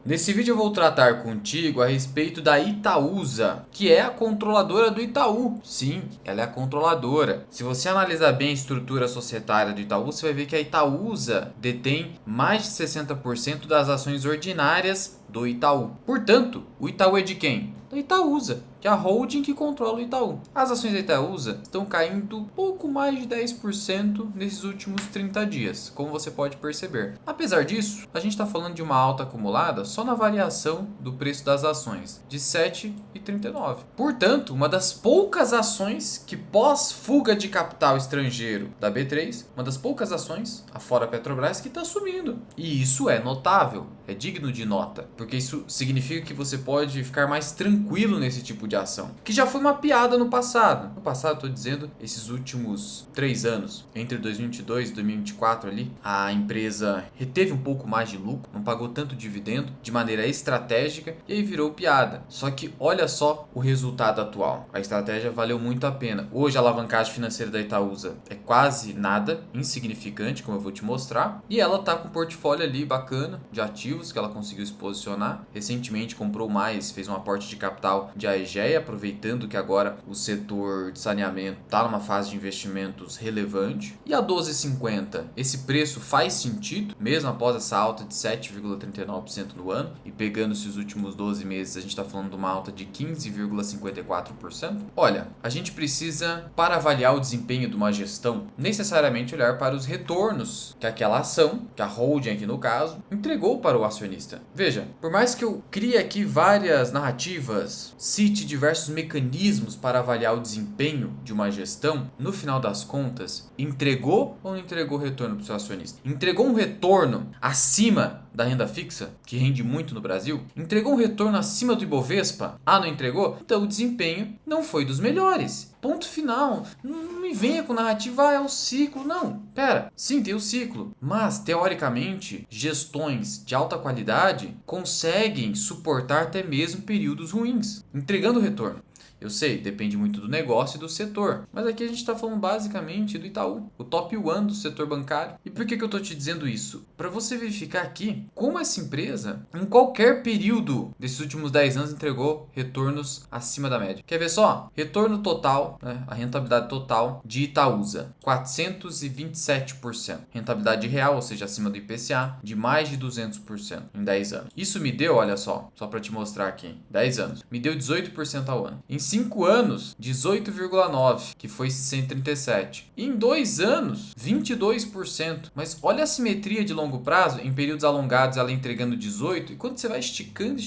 Nesse vídeo eu vou tratar contigo a respeito da Itaúsa, que é a controladora do Itaú. Sim, ela é a controladora. Se você analisar bem a estrutura societária do Itaú, você vai ver que a Itaúsa detém mais de 60% das ações ordinárias do Itaú. Portanto, o Itaú é de quem? Da Itaúsa, que é a holding que controla o Itaú. As ações da Itaúsa estão caindo pouco mais de 10% nesses últimos 30 dias, como você pode perceber. Apesar disso, a gente está falando de uma alta acumulada só na variação do preço das ações, de 7,39. Portanto, uma das poucas ações que pós fuga de capital estrangeiro da B3, uma das poucas ações, afora a Petrobras, que está subindo. E isso é notável, é digno de nota, porque isso significa que você pode ficar mais tranquilo nesse tipo de ação, que já foi uma piada no passado. No passado, estou dizendo, esses últimos 3 anos, entre 2022 e 2024 ali, a empresa reteve um pouco mais de lucro, não pagou tanto dividendo de maneira estratégica e aí virou piada. Só que olha só o resultado atual. A estratégia valeu muito a pena. Hoje a alavancagem financeira da Itaúsa é quase nada, insignificante, como eu vou te mostrar, e ela tá com um portfólio ali bacana de ativos que ela conseguiu se posicionar. Recentemente comprou mais, fez um aporte de capital de Aegea, aproveitando que agora o setor de saneamento está numa fase de investimentos relevante. E a 12,50, esse preço faz sentido, mesmo após essa alta de 7,39% no ano, e pegando-se os últimos 12 meses, a gente está falando de uma alta de 15,54%. Olha, a gente precisa, para avaliar o desempenho de uma gestão, necessariamente olhar para os retornos que aquela ação, que a holding aqui no caso, entregou para o acionista. Veja, por mais que eu crie aqui várias narrativas, cite diversos mecanismos para avaliar o desempenho de uma gestão, no final das contas, entregou ou não entregou retorno para o seu acionista? Entregou um retorno acima da renda fixa, que rende muito no Brasil? Entregou um retorno acima do Ibovespa? Ah, não entregou? Então o desempenho não foi dos melhores. Ponto final. Não me venha com narrativa, é o ciclo. Não, pera. Sim, tem o ciclo. Mas, teoricamente, gestões de alta qualidade conseguem suportar até mesmo períodos ruins, entregando retorno. Eu sei, depende muito do negócio e do setor, mas aqui a gente está falando basicamente do Itaú, o top 1 do setor bancário. E por que eu estou te dizendo isso? Para você verificar aqui como essa empresa, em qualquer período desses últimos 10 anos, entregou retornos acima da média. Quer ver só? Retorno total, né, a rentabilidade total de Itaúsa, 427%. Rentabilidade real, ou seja, acima do IPCA, de mais de 200% em 10 anos. Isso me deu, olha só para te mostrar aqui, 10 anos, me deu 18% ao ano. Em 5 anos, 18,9%, que foi 137. E em 2 anos, 22%. Mas olha a simetria de longo prazo, em períodos alongados ela entregando 18%, e quando você vai esticando,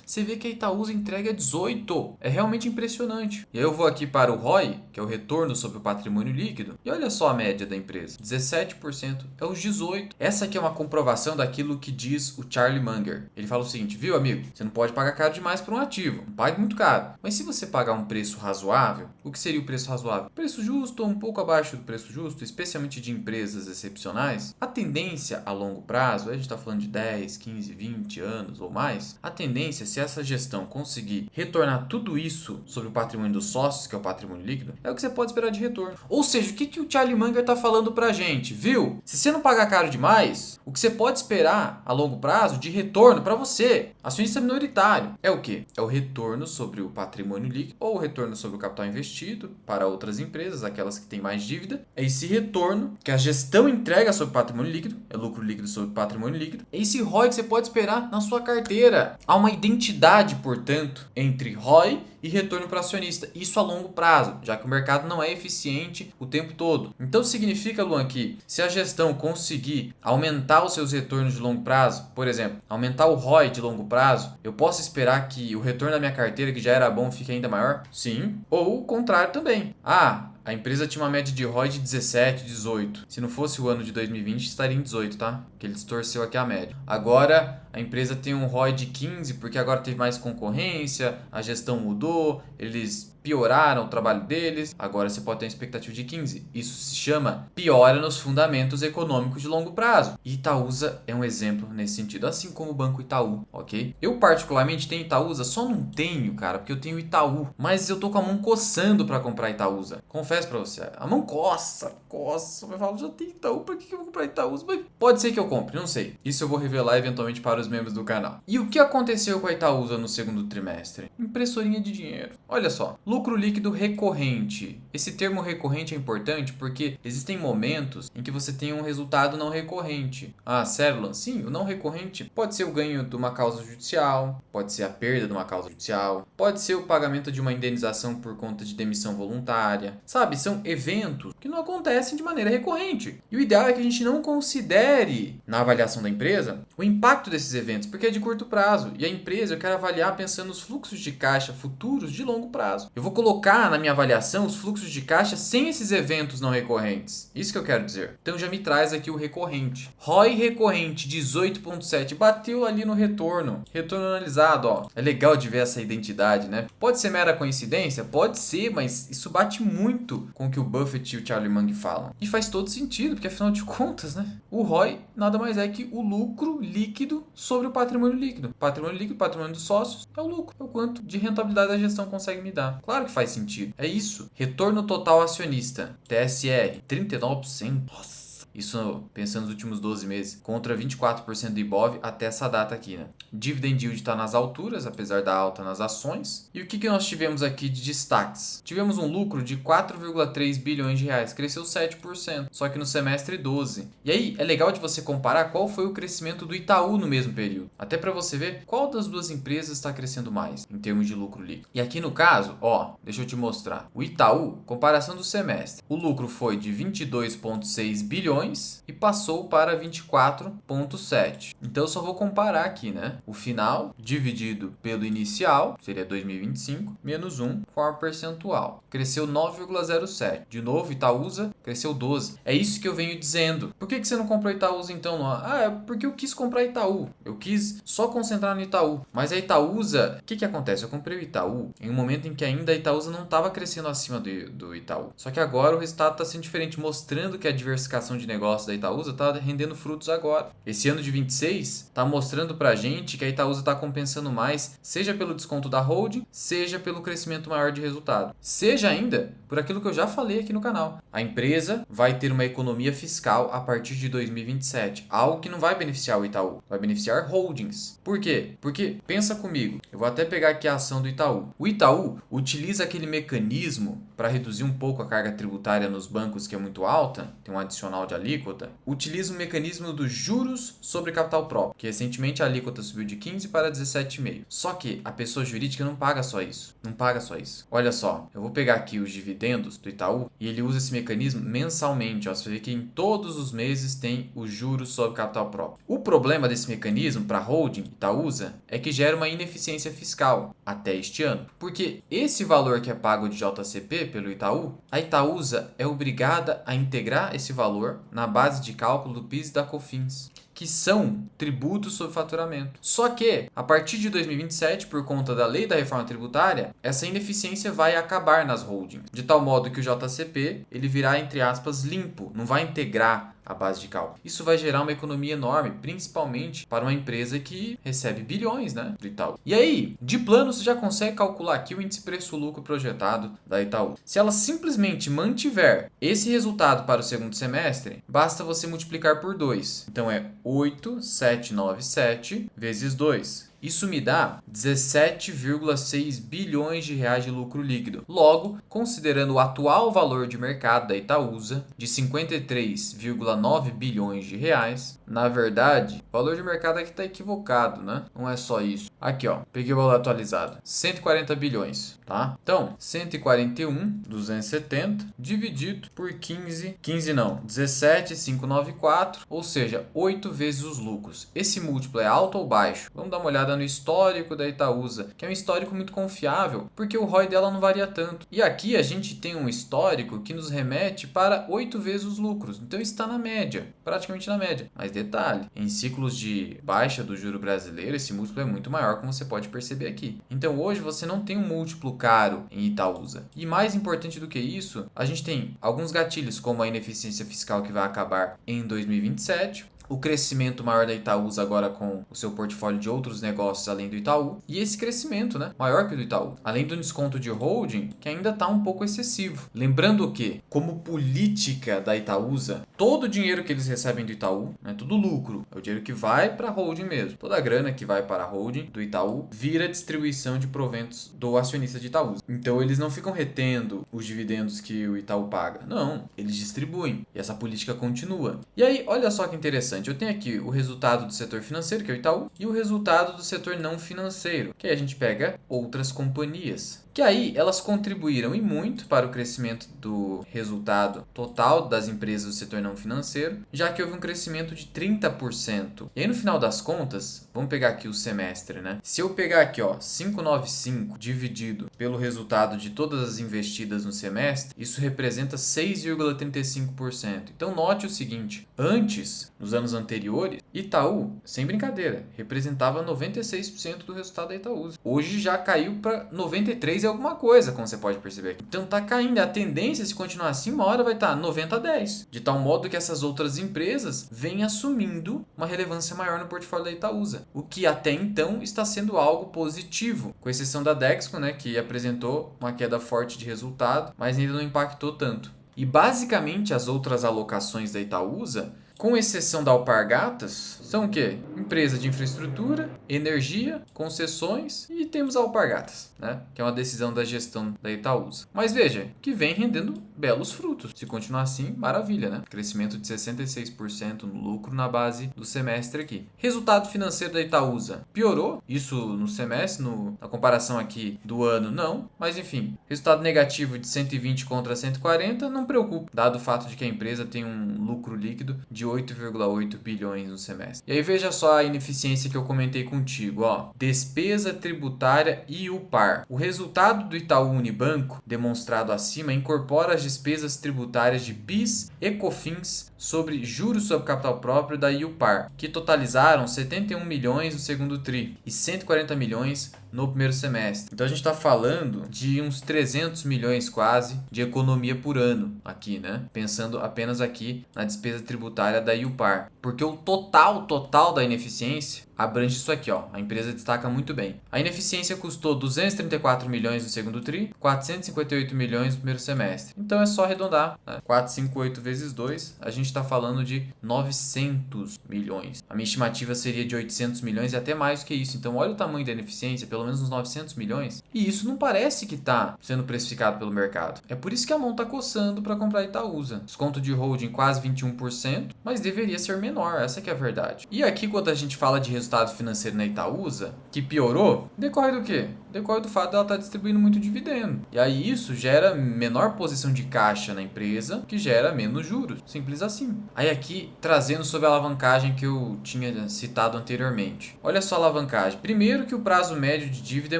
você vê que a Itaúsa entrega 18%. É realmente impressionante. E aí eu vou aqui para o ROI, que é o retorno sobre o patrimônio líquido, e olha só a média da empresa, 17%, é os 18%. Essa aqui é uma comprovação daquilo que diz o Charlie Munger. Ele fala o seguinte, viu amigo, você não pode pagar caro demais por um ativo, não pague muito caro. Mas se você pagar um preço razoável, o que seria o preço razoável? Preço justo ou um pouco abaixo do preço justo, especialmente de empresas excepcionais, a tendência a longo prazo, a gente está falando de 10, 15, 20 anos ou mais, a tendência, se essa gestão conseguir retornar tudo isso sobre o patrimônio dos sócios, que é o patrimônio líquido, é o que você pode esperar de retorno. Ou seja, o que o Charlie Munger está falando pra gente, viu? Se você não pagar caro demais, o que você pode esperar a longo prazo de retorno para você, acionista minoritário, é o que? É o retorno sobre o patrimônio líquido ou o retorno sobre o capital investido para outras empresas, aquelas que têm mais dívida. É esse retorno que a gestão entrega sobre o patrimônio líquido, é lucro líquido sobre patrimônio líquido. É esse ROI que você pode esperar na sua carteira. Há uma identidade, portanto, entre ROI e retorno para acionista. Isso a longo prazo, já que o mercado não é eficiente o tempo todo. Então significa, Luan, que se a gestão conseguir aumentar os seus retornos de longo prazo, por exemplo, aumentar o ROI de longo prazo, eu posso esperar que o retorno da minha carteira, que já era bom, fique ainda maior? Sim. Ou o contrário também. A empresa tinha uma média de ROI de 17, 18. Se não fosse o ano de 2020, estaria em 18, tá? Porque ele distorceu aqui a média. Agora, a empresa tem um ROI de 15, porque agora teve mais concorrência, a gestão mudou, eles pioraram o trabalho deles, agora você pode ter uma expectativa de 15. Isso se chama piora nos fundamentos econômicos de longo prazo. E Itaúsa é um exemplo nesse sentido, assim como o Banco Itaú, ok? Eu particularmente tenho Itaúsa, só não tenho, cara, porque eu tenho Itaú, mas eu tô com a mão coçando para comprar Itaúsa. Confesso confesso pra você, a mão coça. Eu falo, já tem Itaú, pra que eu vou comprar Itaúsa? Mas pode ser que eu compre, não sei. Isso eu vou revelar eventualmente para os membros do canal. E o que aconteceu com a Itaúsa no segundo trimestre? Impressorinha de dinheiro. Olha só, lucro líquido recorrente. Esse termo recorrente é importante porque existem momentos em que você tem um resultado não recorrente. Ah, sério, sim, o não recorrente pode ser o ganho de uma causa judicial, pode ser a perda de uma causa judicial, pode ser o pagamento de uma indenização por conta de demissão voluntária. Sabe, são eventos que não acontecem de maneira recorrente. E o ideal é que a gente não considere, na avaliação da empresa, o impacto desses eventos, porque é de curto prazo. E a empresa eu quero avaliar pensando nos fluxos de caixa futuros de longo prazo. Eu vou colocar na minha avaliação os fluxos de caixa sem esses eventos não recorrentes. Isso que eu quero dizer. Então já me traz aqui o recorrente. ROI recorrente 18,7 bateu ali no retorno. Retorno analisado, ó. É legal de ver essa identidade, né? Pode ser mera coincidência? Pode ser, mas isso bate muito com o que o Buffett e o Charlie Munger falam. E faz todo sentido, porque afinal de contas, né? O ROI nada mais é que o lucro líquido sobre o patrimônio líquido. Patrimônio líquido, patrimônio dos sócios, é o lucro. É o quanto de rentabilidade a gestão consegue me dar. Claro que faz sentido. É isso. Retorno total acionista, TSR, 39%. Nossa. Isso pensando nos últimos 12 meses, contra 24% do Ibov até essa data aqui, né? Dividend yield está nas alturas, apesar da alta nas ações. E o que nós tivemos aqui de destaques? Tivemos um lucro de 4,3 bilhões de reais, cresceu 7%, só que no semestre 12. E aí é legal de você comparar qual foi o crescimento do Itaú no mesmo período, até para você ver qual das duas empresas está crescendo mais em termos de lucro líquido. E aqui no caso, ó, deixa eu te mostrar. O Itaú, comparação do semestre, o lucro foi de 22,6 bilhões e passou para 24,7. Então eu só vou comparar aqui, né? O final dividido pelo inicial, seria 2025, menos 1, forma percentual. Cresceu 9,07. De novo, Itaúsa cresceu 12. É isso que eu venho dizendo. Por que você não comprou Itaúsa então? Ah, é porque eu quis comprar Itaú. Eu quis só concentrar no Itaú. Mas a Itaúsa, o que acontece? Eu comprei o Itaú em um momento em que ainda a Itaúsa não estava crescendo acima do Itaú. Só que agora o resultado está sendo diferente, mostrando que a diversificação de negócio da Itaúsa está rendendo frutos agora. Esse ano de 26 está mostrando pra gente que a Itaúsa está compensando mais, seja pelo desconto da holding, seja pelo crescimento maior de resultado. Seja ainda por aquilo que eu já falei aqui no canal. A empresa vai ter uma economia fiscal a partir de 2027, algo que não vai beneficiar o Itaú, vai beneficiar holdings. Por quê? Porque, pensa comigo, eu vou até pegar aqui a ação do Itaú. O Itaú utiliza aquele mecanismo para reduzir um pouco a carga tributária nos bancos, que é muito alta, tem um adicional de alíquota, utiliza o mecanismo dos juros sobre capital próprio, que recentemente a alíquota subiu de 15 para 17,5. Só que a pessoa jurídica não paga só isso. Não paga só isso. Olha só, eu vou pegar aqui os dividendos do Itaú e ele usa esse mecanismo mensalmente. Ó, você vê que em todos os meses tem os juros sobre capital próprio. O problema desse mecanismo para a holding Itaúsa é que gera uma ineficiência fiscal até este ano. Porque esse valor que é pago de JCP pelo Itaú, a Itaúsa é obrigada a integrar esse valor na base de cálculo do PIS e da COFINS, que são tributos sobre faturamento. Só que, a partir de 2027, por conta da lei da reforma tributária, essa ineficiência vai acabar nas holdings, de tal modo que o JCP ele virá, entre aspas, limpo, não vai integrar a base de cálculo. Isso vai gerar uma economia enorme, principalmente para uma empresa que recebe bilhões, né, do Itaú. E aí, de plano, você já consegue calcular aqui o índice preço-lucro projetado da Itaú. Se ela simplesmente mantiver esse resultado para o segundo semestre, basta você multiplicar por 2. Então é 8,797 vezes 2. Isso me dá 17,6 bilhões de reais de lucro líquido. Logo, considerando o atual valor de mercado da Itaúsa de 53,9 bilhões de reais, na verdade, o valor de mercado aqui está equivocado, né? Não é só isso. Aqui, ó, peguei o valor atualizado. 140 bilhões, tá? Então, 141,270 dividido por 17,594, ou seja, 8 vezes os lucros. Esse múltiplo é alto ou baixo? Vamos dar uma olhada no histórico da Itaúsa, que é um histórico muito confiável, porque o ROI dela não varia tanto. E aqui a gente tem um histórico que nos remete para 8 vezes os lucros. Então está na média, praticamente na média. Mas detalhe, em ciclos de baixa do juro brasileiro, esse múltiplo é muito maior, como você pode perceber aqui. Então hoje você não tem um múltiplo caro em Itaúsa. E mais importante do que isso, a gente tem alguns gatilhos, como a ineficiência fiscal que vai acabar em 2027, o crescimento maior da Itaúsa agora com o seu portfólio de outros negócios além do Itaú, e esse crescimento, né, maior que o do Itaú, além do desconto de holding, que ainda está um pouco excessivo. Lembrando que, como política da Itaúsa, todo o dinheiro que eles recebem do Itaú, né, todo lucro, é o dinheiro que vai para a holding mesmo. Toda a grana que vai para a holding do Itaú vira distribuição de proventos do acionista de Itaúsa. Então eles não ficam retendo os dividendos que o Itaú paga. Não, eles distribuem. E essa política continua. E aí, olha só que interessante. Eu tenho aqui o resultado do setor financeiro, que é o Itaú, e o resultado do setor não financeiro, que aí a gente pega outras companhias. Que aí elas contribuíram e muito para o crescimento do resultado total das empresas do setor não financeiro, já que houve um crescimento de 30%. E aí no final das contas, vamos pegar aqui o semestre, né? Se eu pegar aqui, ó, 595 dividido pelo resultado de todas as investidas no semestre, isso representa 6,35%. Então note o seguinte, antes, nos anos anteriores, Itaú, sem brincadeira, representava 96% do resultado da Itaúsa. Hoje já caiu para 93% e alguma coisa, como você pode perceber aqui. Então tá caindo. A tendência, se continuar assim, uma hora vai estar 90-10. De tal modo que essas outras empresas vêm assumindo uma relevância maior no portfólio da Itaúsa. O que até então está sendo algo positivo. Com exceção da Dexco, né, que apresentou uma queda forte de resultado, mas ainda não impactou tanto. E basicamente as outras alocações da Itaúsa, com exceção da Alpargatas, são o quê? Empresa de infraestrutura, energia, concessões e temos a Alpargatas, né? Que é uma decisão da gestão da Itaúsa. Mas veja, que vem rendendo belos frutos. Se continuar assim, maravilha, né? Crescimento de 66% no lucro na base do semestre aqui. Resultado financeiro da Itaúsa piorou, isso no semestre, na comparação aqui do ano, não. Mas enfim, resultado negativo de 120 contra 140 não preocupa, dado o fato de que a empresa tem um lucro líquido de 8,8 bilhões no semestre. E aí veja só a ineficiência que eu comentei contigo, ó. Despesa tributária e o par. O resultado do Itaú Unibanco, demonstrado acima, incorpora as despesas tributárias de PIS e COFINS sobre juros sobre capital próprio da IUPAR, que totalizaram 71 milhões no segundo tri e 140 milhões no primeiro semestre. Então a gente está falando de uns 300 milhões quase de economia por ano aqui, né? Pensando apenas aqui na despesa tributária da IUPAR. Porque o total da ineficiência abrange isso aqui, ó. A empresa destaca muito bem. A ineficiência custou 234 milhões no segundo tri, 458 milhões no primeiro semestre. Então é só arredondar, né? 458 vezes 2, a gente está falando de 900 milhões. A minha estimativa seria de 800 milhões e até mais do que isso. Então olha o tamanho da ineficiência, pelo menos uns 900 milhões. E isso não parece que está sendo precificado pelo mercado. É por isso que a mão está coçando para comprar Itaúsa. Desconto de holding quase 21%, mas deveria ser menor, essa que é a verdade. E aqui quando a gente fala de resultado financeiro na Itaúsa, que piorou, decorre do quê? Decorre do fato dela estar distribuindo muito dividendo. E aí isso gera menor posição de caixa na empresa, que gera menos juros. Simples assim. Aí aqui, trazendo sobre a alavancagem que eu tinha citado anteriormente. Olha só a alavancagem. Primeiro que o prazo médio de dívida é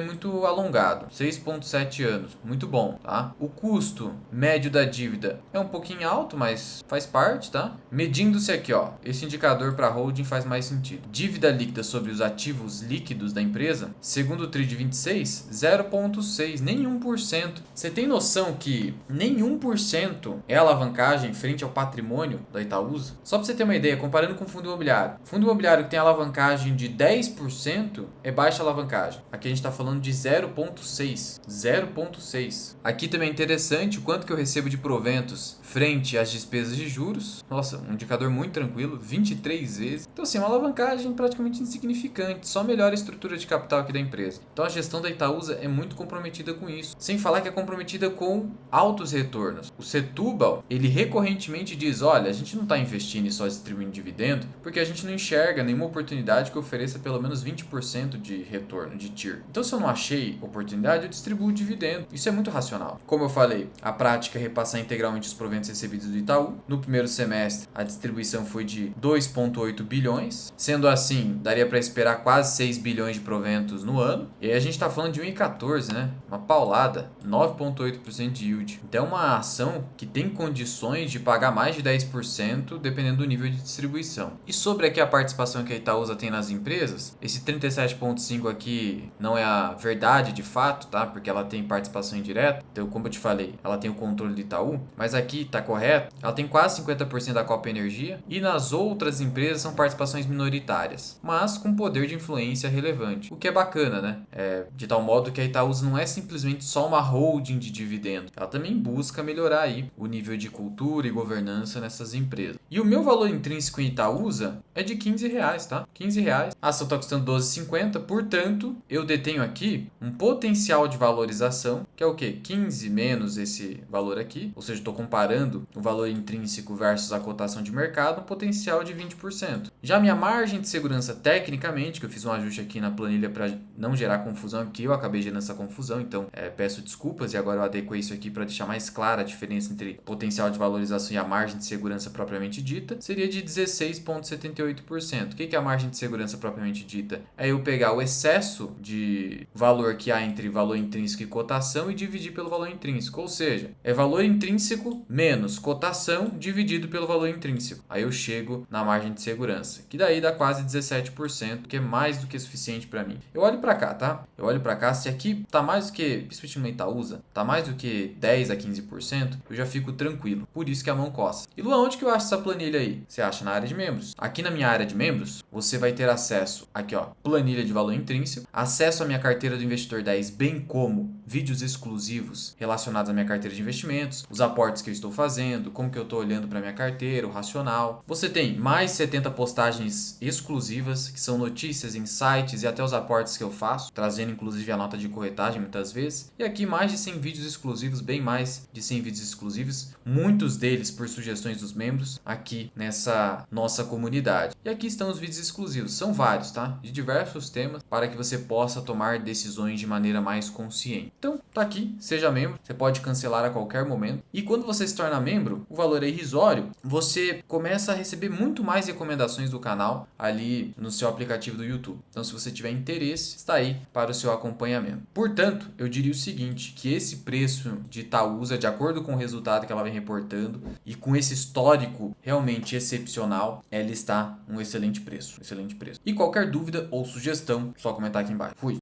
muito alongado, 6,7 anos. Muito bom, tá? O custo médio da dívida é um pouquinho alto, mas faz parte, tá? Medindo-se aqui, ó. Esse indicador para holding faz mais sentido. Dívida líquida sobre os ativos líquidos da empresa, segundo o TRI de 26, 0,6, nem 1%. Você tem noção que nem 1% é alavancagem frente ao patrimônio da Itaúsa? Só para você ter uma ideia, comparando com o fundo imobiliário. Fundo imobiliário que tem alavancagem de 10% é baixa alavancagem. Aqui a gente está falando de 0,6. 0,6. Aqui também é interessante o quanto que eu recebo de proventos frente às despesas de juros. Nossa, um indicador muito tranquilo, 23 vezes. Então assim, uma alavancagem praticamente insignificante, só melhora a estrutura de capital aqui da empresa. Então a gestão da Itaúsa é muito comprometida com isso. Sem falar que é comprometida com altos retornos. O Setúbal, ele recorrentemente diz, olha, a gente não está investindo e só distribuindo dividendo, porque a gente não enxerga nenhuma oportunidade que ofereça pelo menos 20% de retorno, de TIR. Então se eu não achei oportunidade, eu distribuo o dividendo. Isso é muito racional. Como eu falei, a prática é repassar integralmente os proventos recebidos do Itaú. No primeiro semestre, a distribuição foi de 2,8 bilhões. Sendo assim, daria para esperar quase 6 bilhões de proventos no ano. E aí a gente está falando de 1,14, né? Uma paulada, 9,8% de yield. Então é uma ação que tem condições de pagar mais de 10% dependendo do nível de distribuição. E sobre aqui a participação que a Itaúsa tem nas empresas, esse 37,5 aqui não é a verdade de fato, tá? Porque ela tem participação indireta. Então, como eu te falei, ela tem o controle do Itaú, mas aqui tá correto, ela tem quase 50% da Copa Energia e nas outras empresas são participações minoritárias, mas com poder de influência relevante, o que é bacana, né? De tal modo que a Itaúsa não é simplesmente só uma holding de dividendo, ela também busca melhorar aí o nível de cultura e governança nessas empresas. E o meu valor intrínseco em Itaúsa é de R$15, tá? R$15. A ação está custando R$12,50, portanto, eu detenho aqui um potencial de valorização, que é o quê? 15 menos esse valor aqui, ou seja, estou comparando o valor intrínseco versus a cotação de mercado, um potencial de 20%. Já minha margem de segurança, tecnicamente, que eu fiz um ajuste aqui na planilha para não gerar confusão, porque eu acabei gerando essa confusão, então peço desculpas e agora eu adequei isso aqui para deixar mais clara a diferença entre potencial de valorização e a margem de segurança propriamente dita, seria de 16,78%. O que é a margem de segurança propriamente dita? É eu pegar o excesso de valor que há entre valor intrínseco e cotação e dividir pelo valor intrínseco, ou seja, é valor intrínseco menos cotação dividido pelo valor intrínseco. Aí eu chego na margem de segurança, que daí dá quase 17%, que é mais do que suficiente para mim. Eu olho para cá, tá? Eu olho para cá, se aqui tá mais do que, principalmente no Itaúsa, tá mais do que 10 a 15%, eu já fico tranquilo. Por isso que a mão coça. E Luan, onde que eu acho essa planilha aí? Você acha na área de membros. Aqui na minha área de membros, você vai ter acesso aqui, ó, planilha de valor intrínseco, acesso à minha carteira do Investidor 10, bem como vídeos exclusivos relacionados à minha carteira de investimentos, os aportes que eu estou fazendo, como que eu estou olhando para minha carteira, o racional. Você tem mais 70 postagens exclusivas, que são notícias, insights e até os aportes que eu faço, trazendo inclusive a nota de corretagem muitas vezes. E aqui mais de 100 vídeos exclusivos, bem mais de 100 vídeos exclusivos, muitos deles por sugestões dos membros aqui nessa nossa comunidade. E aqui estão os vídeos exclusivos, são vários, tá? De diversos temas, para que você possa tomar decisões de maneira mais consciente. Então, tá aqui, seja membro, você pode cancelar a qualquer momento. E quando você se torna membro, o valor é irrisório, você começa a receber muito mais recomendações do canal ali no seu aplicativo do YouTube. Então, se você tiver interesse, está aí para o seu acompanhamento. Portanto, eu diria o seguinte, que esse preço de Itaúsa, de acordo com o resultado que ela vem reportando e com esse histórico realmente excepcional, ela está um excelente preço, excelente preço. E qualquer dúvida ou sugestão, só comentar aqui embaixo. Fui!